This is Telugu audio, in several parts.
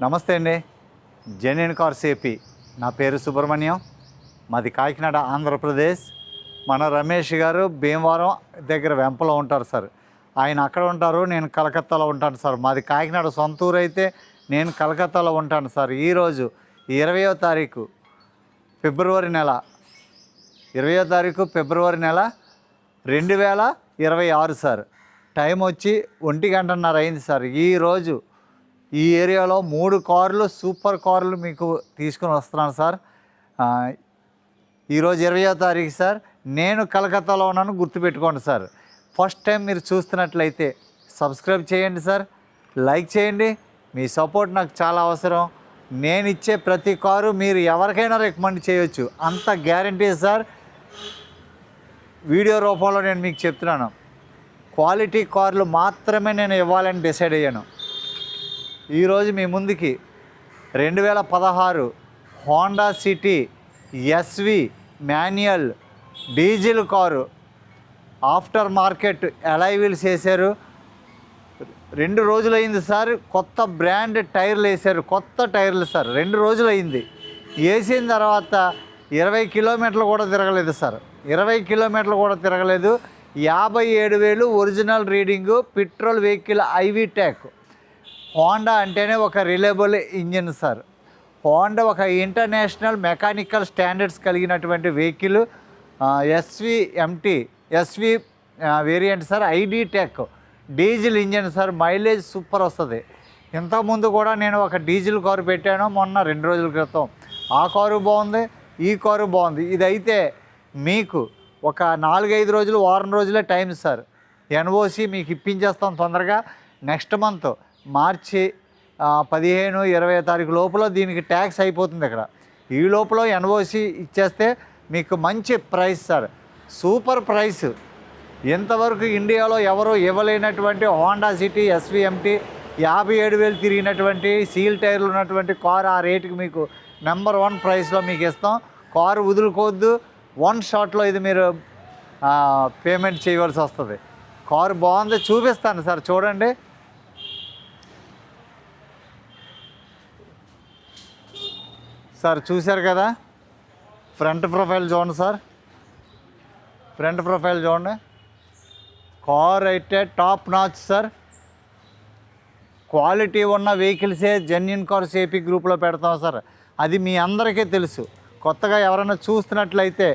నమస్తే అండి. Genuine cars AP. నా పేరు సుబ్రహ్మణ్యం. మాది కాకినాడ, ఆంధ్రప్రదేశ్. మన రమేష్ గారు భీమవరం దగ్గర వెంపలో ఉంటారు సార్. ఆయన అక్కడ ఉంటారు, నేను కలకత్తాలో ఉంటాను సార్. మాది కాకినాడ సొంతూరు అయితే నేను కలకత్తాలో ఉంటాను సార్. ఈరోజు 20వ తారీఖు ఫిబ్రవరి నెల 2026 సార్. టైం వచ్చి 1:30 అయింది సార్. ఈరోజు ఈ ఏరియాలో 3 కార్లు, సూపర్ కార్లు మీకు తీసుకుని వస్తున్నాను సార్. ఈరోజు 20వ తారీఖు సార్. నేను కలకత్తాలో ఉన్నాను, గుర్తుపెట్టుకోండి సార్. ఫస్ట్ టైం మీరు చూస్తున్నట్లయితే సబ్స్క్రైబ్ చేయండి సార్, లైక్ చేయండి. మీ సపోర్ట్ నాకు చాలా అవసరం. నేను ఇచ్చే ప్రతి కారు మీరు ఎవరికైనా రికమెండ్ చేయొచ్చు, అంత గ్యారంటీ సార్. వీడియో రూపంలో నేను మీకు చెప్తున్నాను, క్వాలిటీ కార్లు మాత్రమే నేను ఇవ్వాలని డిసైడ్ అయ్యాను. ఈరోజు మీ ముందుకి 2016 Honda City SV manual diesel car, after market alloy wheels వేశారు. 2 రోజులైంది సార్. కొత్త బ్రాండ్ టైర్లు వేశారు, కొత్త టైర్లు సార్. 2 రోజులైంది వేసిన తర్వాత 20 కిలోమీటర్లు కూడా తిరగలేదు సార్. 20 కిలోమీటర్లు కూడా తిరగలేదు. 57,000 original reading, petrol vehicle, i-VTEC. Honda అంటేనే ఒక రిలయబుల్ ఇంజిన్ సార్. హోండా ఒక ఇంటర్నేషనల్ మెకానికల్ స్టాండర్డ్స్ కలిగినటువంటి vehicle. SV variant sir. I-DTEC diesel engine sir. Mileage super వస్తుంది. ఇంతకుముందు కూడా నేను ఒక డీజిల్ కారు పెట్టాను మొన్న 2 రోజుల క్రితం. ఆ కారు బాగుంది, ఈ కారు బాగుంది. ఇదైతే మీకు ఒక 4-5 రోజులు, వారం రోజులే టైం సార్. ఎన్ఓసి మీకు ఇప్పించేస్తాం తొందరగా. నెక్స్ట్ మంత్ మార్చి 15-20 తారీఖు లోపల దీనికి ట్యాక్స్ అయిపోతుంది ఇక్కడ. ఈ లోపల ఎన్ఓసి ఇచ్చేస్తే మీకు మంచి ప్రైస్ సార్, సూపర్ ప్రైస్. ఇంతవరకు ఇండియాలో ఎవరు ఇవ్వలేనటువంటి హోండా సిటీ ఎస్విఎంటీ 57,000 తిరిగినటువంటి సీల్ టైర్లు ఉన్నటువంటి కారు ఆ రేటుకి మీకు నెంబర్ 1 ప్రైస్లో మీకు ఇస్తాం. కారు వదులుకోవద్దు, 1 షాట్లో ఇది మీరు పేమెంట్ చేయవలసి వస్తుంది. కారు బాగుంది, చూపిస్తాను సార్. చూడండి సార్, చూశారు కదా. ఫ్రంట్ ప్రొఫైల్ చూడండి సార్, ఫ్రంట్ ప్రొఫైల్ చూడండి. కార్ అయితే టాప్ నాచ్ సార్. క్వాలిటీ ఉన్న వెహికల్సే జెన్యూన్ కార్స్ ఏపీ గ్రూప్లో పెడతాం సార్. అది మీ అందరికీ తెలుసు. కొత్తగా ఎవరైనా చూస్తున్నట్లయితే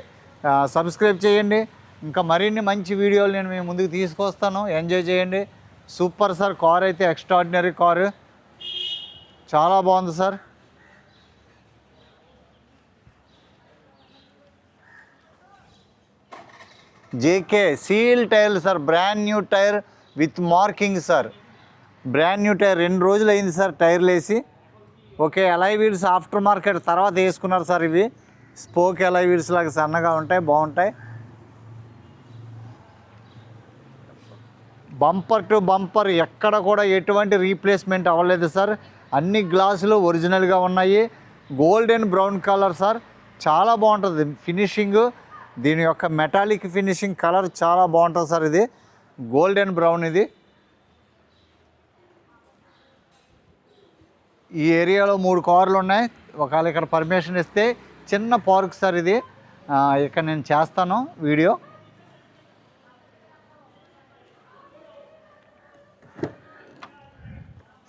సబ్స్క్రైబ్ చేయండి. ఇంకా మరిన్ని మంచి వీడియోలు నేను మీ ముందుకు తీసుకొస్తాను. ఎంజాయ్ చేయండి. Super sir. కార్ అయితే ఎక్స్ట్రాడినరీ కారు, చాలా బాగుంది సార్. జేకే సీల్ టైర్లు sir. Brand new tyre with marking sir. Brand new tyre. 2 రోజులు అయింది సార్ టైర్లు వేసి. Okay, alloy wheels after market తర్వాత వేసుకున్నారు సార్. ఇవి స్పోక్ అలాయ్ వీల్స్ లాగా సన్నగా ఉంటాయి, బాగుంటాయి. బంపర్ టు బంపర్ ఎక్కడ కూడా ఎటువంటి రీప్లేస్మెంట్ అవ్వలేదు సార్. అన్ని గ్లాసులు ఒరిజినల్గా ఉన్నాయి. Golden brown colour sir. చాలా బాగుంటుంది ఫినిషింగ్. దీని యొక్క మెటాలిక్ ఫినిషింగ్ కలర్ చాలా బాగుంటుంది సార్. ఇది గోల్డెన్ బ్రౌన్. ఇది ఈ ఏరియాలో 3 కార్లు ఉన్నాయి. ఒకవేళ ఇక్కడ పర్మిషన్ ఇస్తే చిన్న పార్క్ సార్ ఇది. ఇక్కడ నేను చేస్తాను వీడియో.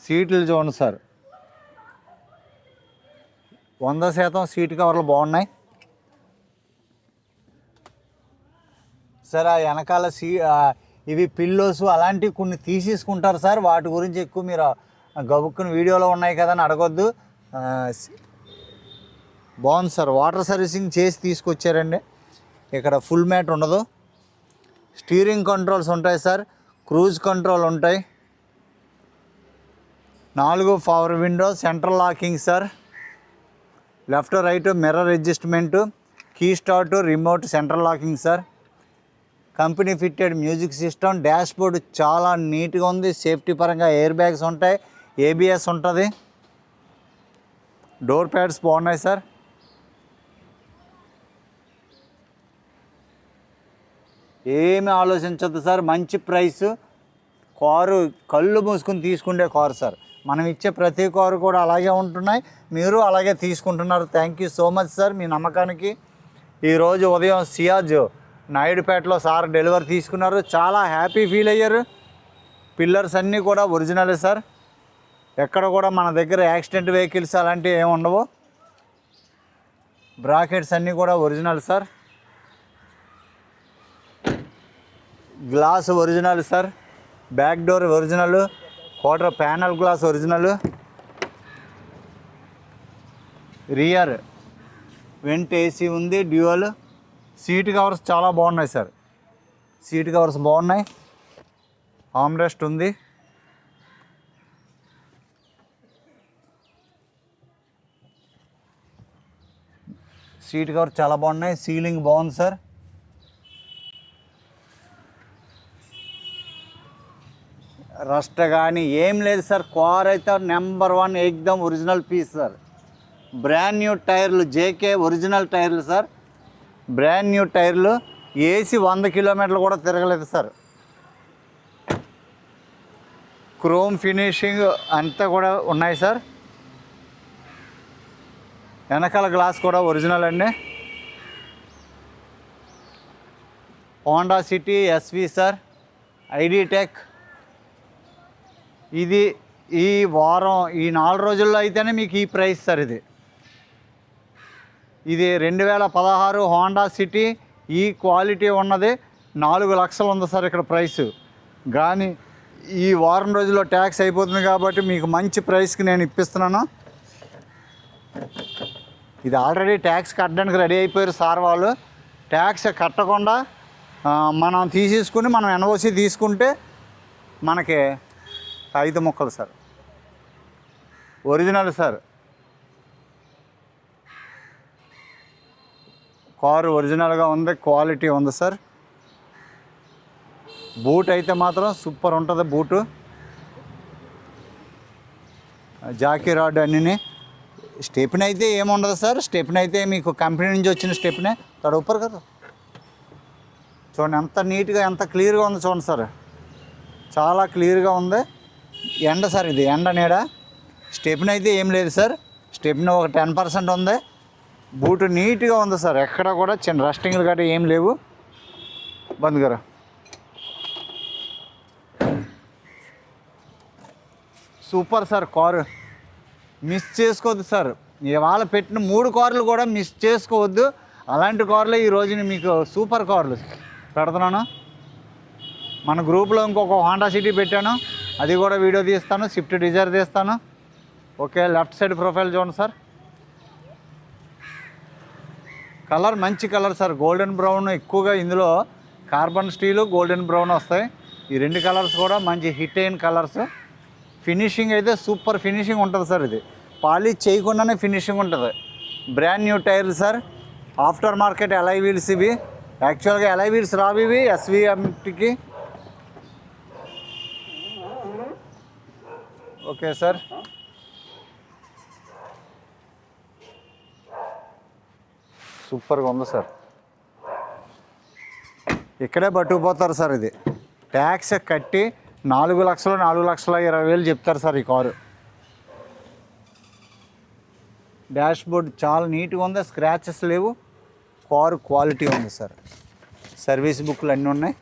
సీట్లు చూడండి సార్, 100% సీట్ కవర్లు బాగున్నాయి సార్. ఆ వెనకాల ఇవి పిల్లోస్ అలాంటివి కొన్ని తీసేసుకుంటారు సార్. వాటి గురించి ఎక్కువ మీరు గబుక్కుని వీడియోలో ఉన్నాయి కదా అని అడగొద్దు. బాగుంది సార్. వాటర్ సర్వీసింగ్ చేసి తీసుకొచ్చారండి. ఇక్కడ ఫుల్ మ్యాట్ ఉండదు. స్టీరింగ్ కంట్రోల్స్ ఉంటాయి సార్. క్రూజ్ కంట్రోల్ ఉంటాయి. 4 power window, central locking sir. Left right mirror adjustment, key start, remote, central locking sir. Company fitted music system. Dash board చాలా నీట్గా ఉంది. సేఫ్టీ పరంగా ఎయిర్ బ్యాగ్స్ ఉంటాయి, ఏబిఎస్ ఉంటుంది. డోర్ ప్యాడ్స్ బాగున్నాయి సార్. ఏమి ఆలోచించద్దు సార్. మంచి ప్రైస్. కారు కళ్ళు మూసుకుని తీసుకునే కారు సార్. మనం ఇచ్చే ప్రతి కారు కూడా అలాగే ఉంటున్నాయి, మీరు అలాగే తీసుకుంటున్నారు. Thank you so much sir మీ నమ్మకానికి. ఈరోజు ఉదయం సియాజ్ నాయుడుపేటలో సార్ డెలివరీ తీసుకున్నారు, చాలా హ్యాపీ ఫీల్ అయ్యారు. పిల్లర్స్ అన్నీ కూడా ఒరిజినలే సార్, ఎక్కడ కూడా మన దగ్గర యాక్సిడెంట్ వెహికల్స్ అలాంటివి ఏమి ఉండవు. బ్రాకెట్స్ అన్నీ కూడా original sir, glass original sir, back door original, quarter panel glass original, rear vent AC ఉంది, డ్యూయల్. సీట్ కవర్స్ చాలా బాగున్నాయి సార్, సీట్ కవర్స్ బాగున్నాయి. ఆమ్రెస్ట్ ఉంది, సీట్ కవర్ చాలా బాగున్నాయి. సీలింగ్ బాగుంది సార్. రస్ట్ కానీ ఏం లేదు సార్. కార్ అయితే నెంబర్ 1 ఏకదమ్ original piece sir. Brand new టైర్లు, జేకే ఒరిజినల్ టైర్లు సార్, బ్రాండ్ న్యూ టైర్లు. ఏసీ 100 కిలోమీటర్లు కూడా తిరగలేదు సార్. క్రోమ్ ఫినిషింగ్ అంతా కూడా ఉన్నాయి సార్. వెనకాల గ్లాస్ కూడా ఒరిజినల్ అండి. Honda City SV sir, ID tech. ఇది ఈ వారం ఈ 4 రోజుల్లో అయితేనే మీకు ఈ ప్రైస్ సార్. ఇది 2016 హోండా సిటీ, ఈ క్వాలిటీ ఉన్నది 4 లక్షలు ఉంది సార్ ఇక్కడ ప్రైస్. కానీ ఈ వారం రోజుల్లో ట్యాక్స్ అయిపోతుంది కాబట్టి మీకు మంచి ప్రైస్కి నేను ఇప్పిస్తున్నాను. ఇది ఆల్రెడీ ట్యాక్స్ కట్టడానికి రెడీ అయిపోయారు సార్ వాళ్ళు. ట్యాక్స్ కట్టకుండా మనం తీసేసుకుని మనం ఎన్ఓసి తీసుకుంటే మనకి 5 ముక్కలు సార్, ఒరిజినల్ సార్. కారు ఒరిజినల్గా ఉంది, క్వాలిటీ ఉంది సార్. బూట్ అయితే మాత్రం సూపర్ ఉంటుంది. బూటు జాకీ రాడ్ అన్నీ. స్టెప్ని అయితే ఏముండదు సార్, స్టెప్ని అయితే మీకు కంపెనీ నుంచి వచ్చిన స్టెప్నే తడుపురు కదా. చూడండి ఎంత నీట్గా ఎంత క్లియర్గా ఉంది చూడండి సార్, చాలా క్లియర్గా ఉంది. ఎండ సార్, ఇది ఎండ నీడ. స్టెప్ని అయితే ఏం లేదు సార్, స్టెప్ని ఒక 10% ఉంది. బూటు నీట్గా ఉంది సార్, ఎక్కడ కూడా చిన్న రస్టింగ్లు గట్రా ఏం లేవు. బంద్ గారు సూపర్ సార్. కారు మిస్ చేసుకోవద్దు సార్. ఇవాళ పెట్టిన 3 కార్లు కూడా మిస్ చేసుకోవద్దు. అలాంటి కార్లే ఈరోజు మీకు సూపర్ కార్లు పెడుతున్నాను. మన గ్రూప్లో ఇంకొక హోండా సిటీ పెట్టాను, అది కూడా వీడియో తీస్తాను. స్విఫ్ట్ డిజైర్ తీస్తాను. ఓకే, లెఫ్ట్ సైడ్ ప్రొఫైల్ చూడండి సార్. కలర్ మంచి కలర్ సార్, గోల్డెన్ బ్రౌన్ ఎక్కువగా. ఇందులో కార్బన్ స్టీలు, గోల్డెన్ బ్రౌన్ వస్తాయి. ఈ 2 కలర్స్ కూడా మంచి హిట్ అయిన కలర్స్. ఫినిషింగ్ అయితే సూపర్ ఫినిషింగ్ ఉంటుంది సార్. ఇది పాలిష్ చేయకుండానే ఫినిషింగ్ ఉంటుంది. బ్రాండ్ న్యూ టైర్లు sir, after market alloy wheels ఇవి. యాక్చువల్గా ఎలై వీల్స్ రావు ఇవి ఎస్విఎంకి. Okay sir. సూపర్గా ఉంది సార్. ఇక్కడే పట్టుకుపోతారు సార్. ఇది ట్యాక్స్ కట్టి 4 లక్షలు 4,20,000 చెప్తారు సార్ ఈ కారు. డాష్ బోర్డ్ చాలా నీట్గా ఉంది, స్క్రాచెస్ లేవు. కారు క్వాలిటీ ఉంది సార్. సర్వీస్ బుక్లు అన్నీ ఉన్నాయి.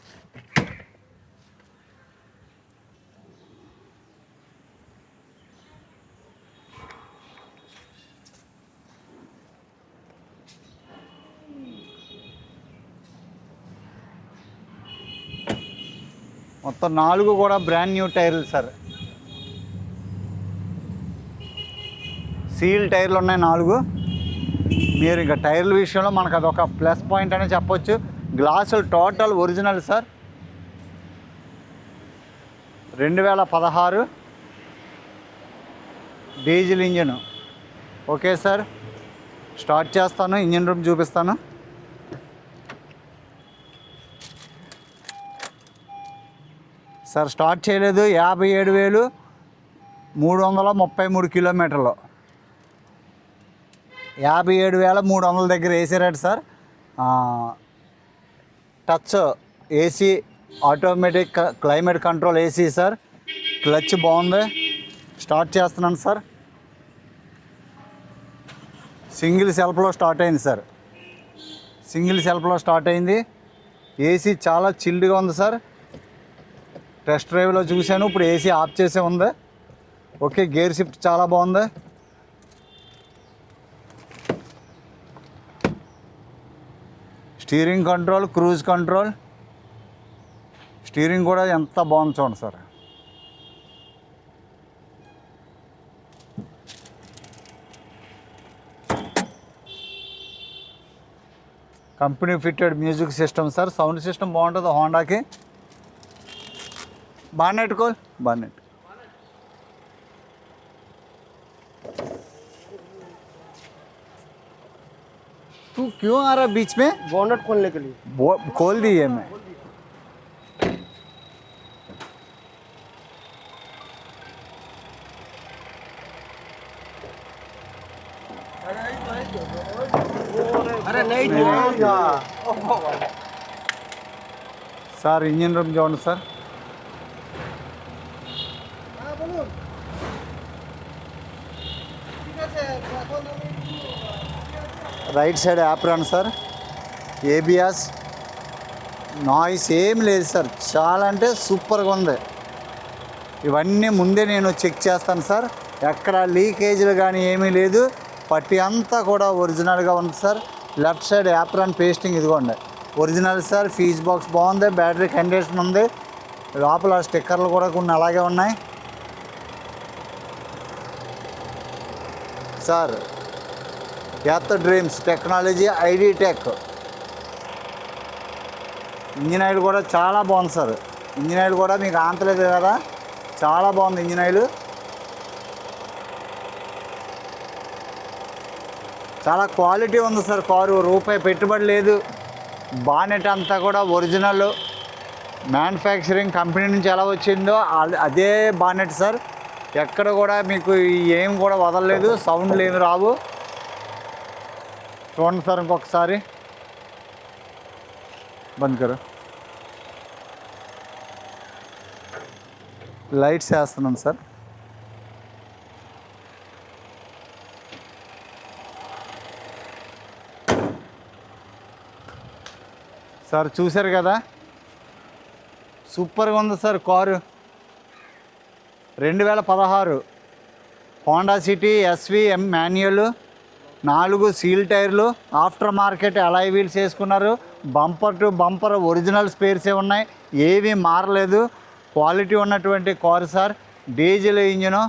మొత్తం 4 కూడా బ్రాండ్ న్యూ టైర్లు సార్. సీల్ టైర్లు ఉన్నాయి 4. మీరు ఇంకా టైర్ల విషయంలో మనకు అదొక ప్లస్ పాయింట్ అనే చెప్పొచ్చు. గ్లాసులు total original sir. 2016 diesel engine. Okay sir, start చేస్తాను, ఇంజిన్ రూమ్ చూపిస్తాను. సార్ స్టార్ట్ చేయలేదు. 57,333 కిలోమీటర్లు, 57,300 దగ్గర వేసారట sir. Touch AC, automatic climate control AC sir. Clutch బాగుంది. స్టార్ట్ చేస్తున్నాను సార్. సింగిల్ సెల్ఫ్లో స్టార్ట్ అయింది సార్. సింగిల్ సెల్ఫ్లో స్టార్ట్ అయింది. ఏసీ చాలా చిల్డ్గా ఉంది సార్. టెస్ట్ డ్రైవ్లో చూశాను, ఇప్పుడు ఏసీ ఆఫ్ చేసే ఉంది. ఓకే, గేర్ షిఫ్ట్ చాలా బాగుంది. Steering control, cruise control, steering కూడా ఎంత బాగుంది చూడండి sir. Company fitted music system sir. Sound system బాగుంటుంది హోండాకి. బాన్నెట్ కోల్, బాన్నెట్. तू क्यों आ रहा बीच में? बोनट खोलने के लिए। खोल दिए मैं. अरे नहीं సార్ ఇంజిన్ రూమ్ చూడండి sir. Right side apron sir. ABS, noise ఏం లేదు సార్. చాలా అంటే సూపర్గా ఉంది. ఇవన్నీ ముందే నేను చెక్ చేస్తాను సార్. ఎక్కడ లీకేజీలు కానీ ఏమీ లేదు. పట్టి అంతా కూడా ఒరిజినల్గా ఉంది sir. Left side apron pasting ఇదిగోండి ఒరిజినల్ సార్. ఫీజ్ బాక్స్ బాగుంది. బ్యాటరీ కండిషన్ ఉంది. లోపల స్టిక్కర్లు కూడా కొన్ని అలాగే ఉన్నాయి sir. Earth dreams technology, ID tech. Engine oil కూడా చాలా బాగుంది సార్. ఇంజిన్ ఆయిల్ కూడా మీకు ఆంతలేదు కదా, చాలా బాగుంది ఇంజిన్ ఆయిల్. చాలా క్వాలిటీ ఉంది సార్. కారు రూపాయి పెట్టుబడి లేదు. బానెట్ అంతా కూడా ఒరిజినల్ మ్యానుఫ్యాక్చరింగ్ కంపెనీ నుంచి ఎలా వచ్చిందో అదే బానెట్ సార్. ఎక్కడ కూడా మీకు ఏం కూడా వదలలేదు. సౌండ్లు ఏమి రావు. చూడండి సార్ ఇంకొకసారి. బంద్ కరు. లైట్స్ వేస్తున్నాను సార్. సార్ చూశారు కదా, సూపర్గా ఉంది sir car. 2016 Honda city SVM manual, 4 seal టైర్లు, ఆఫ్టర్ మార్కెట్ అలాయ్ వీల్స్ వేసుకున్నారు. బంపర్ టు బంపర్ ఒరిజినల్ స్పేర్సే ఉన్నాయి. ఏమీ మారలేదు. క్వాలిటీ ఉన్నటువంటి కారు సార్. Diesel engine.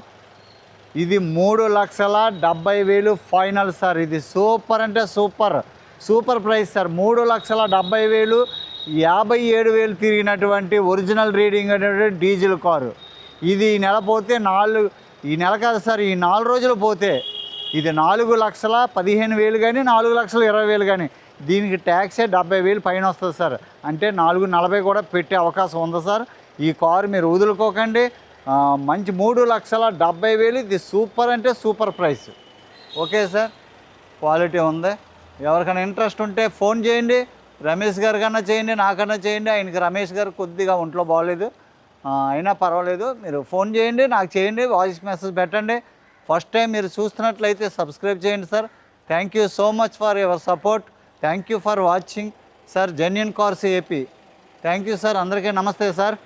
ఇది 3,70,000 ఫైనల్ సార్. ఇది సూపర్ అంటే సూపర్ ప్రైస్ సార్. 3,70,000, 57,000 తిరిగినటువంటి ఒరిజినల్ రీడింగ్ అనేటువంటి డీజిల్ కారు. ఇది ఈ నెల పోతే ఈ నెల కాదు సార్, ఈ 4 రోజులు పోతే ఇది 4,15,000 కానీ 4,20,000 కానీ దీనికి ట్యాక్సే 70,000 పైన వస్తుంది సార్. అంటే 4,40,000 కూడా పెట్టే అవకాశం ఉంది సార్. ఈ కారు మీరు వదులుకోకండి. మంచి 3,70,000. ఇది సూపర్ అంటే super price. Okay sir, quality ఉంది. ఎవరికైనా ఇంట్రెస్ట్ ఉంటే ఫోన్ చేయండి. రమేష్ గారి కన్నా చేయండి, నాకన్నా చేయండి. ఆయనకి రమేష్ గారు కొద్దిగా ఒంట్లో బాగోలేదు, అయినా పర్వాలేదు. మీరు ఫోన్ చేయండి, నాకు చేయండి, వాయిస్ మెసేజ్ పెట్టండి. ఫస్ట్ టైం మీరు చూస్తున్నట్లయితే సబ్స్క్రైబ్ చేయండి sir. Thank you so much for your support. Thank you for watching sir. Genuine cars AP. Thank you sir. అందరికీ నమస్తే సార్.